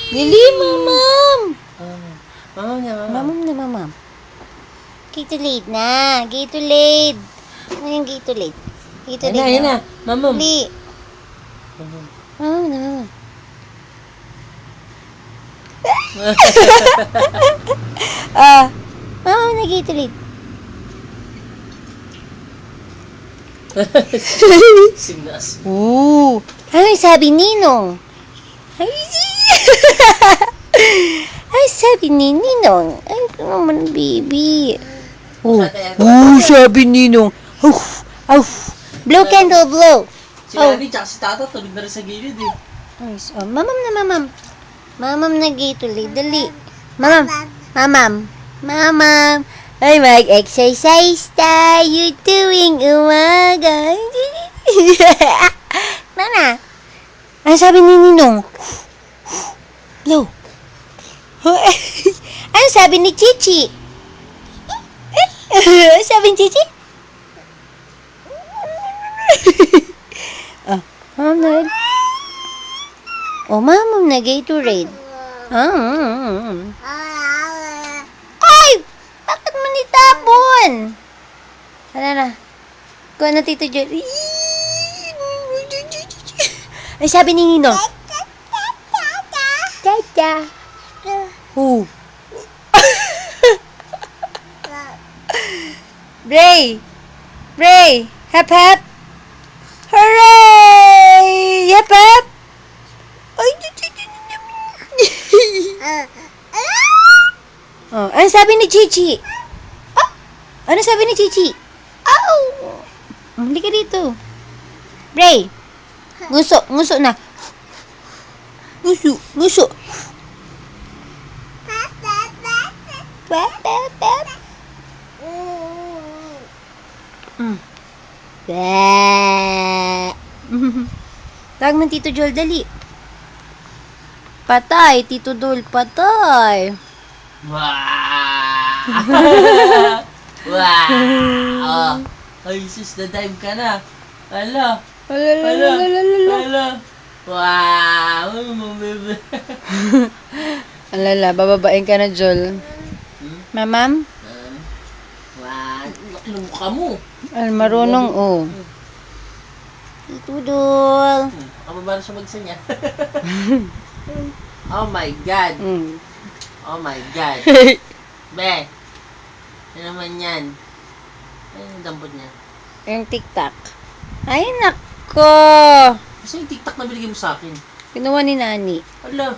Dali, mamam. Mamam na, mamam. Mamam na, mamam. Gatorade na. Gatorade. Ano yung Gatorade? Gatorade Yan na. Mamam. Dali. Mamam. Mamam na, mamam. Mamam na Gatorade. Sinas. Oo. Ano yung sabi Ninong? Ay, sabi ni Ninong. Ay, ito naman, baby. Sabi ni Ninong. Blow candle, blow. Si Lani tsaka si Tata tulog na rin sa gilid eh. Ay, mamam na, mamam. Mamam na Gatorade, dali. Mamam. Mamam. Mamam. Ay, mag-exercise tayo tuwing umaga. Mana? Ano sabi ni Ninong? Blow. Ano sabi ni Chichi? Ano sabi ni Chichi? Mamam na. Mamam na Gatorade. Ay! Bakit mo nitapon? Ano na? Kuha na Tito Joel. Ay, sabi ni Nino. Tata. Who? Bray! Bray! Hep hep! Hooray! Hep hep! Ay, ano sabi ni Chichi? Ano sabi ni Chichi? Halika dito. Bray! Nguso na. Nguso. Tawag ng Tito Joel, dali. Patay, Tito Joel, patay. Wow! Wow! Ay, sis, na-dive ka na. Ala! Ala! Wow! Alala, bababain ka na, Joel. Mamam? Wow! Laki ng mukha mo. Marunong, Tito Joel. Ako ba na siya magsanya? Oh my God! Oh my God! Be! Ano naman yan? Ano yung dampot niya? Yung TikTok. Ay, nako! Kasi yung TikTok na binigay mo sa akin. Kinuha ni Nani. Ala!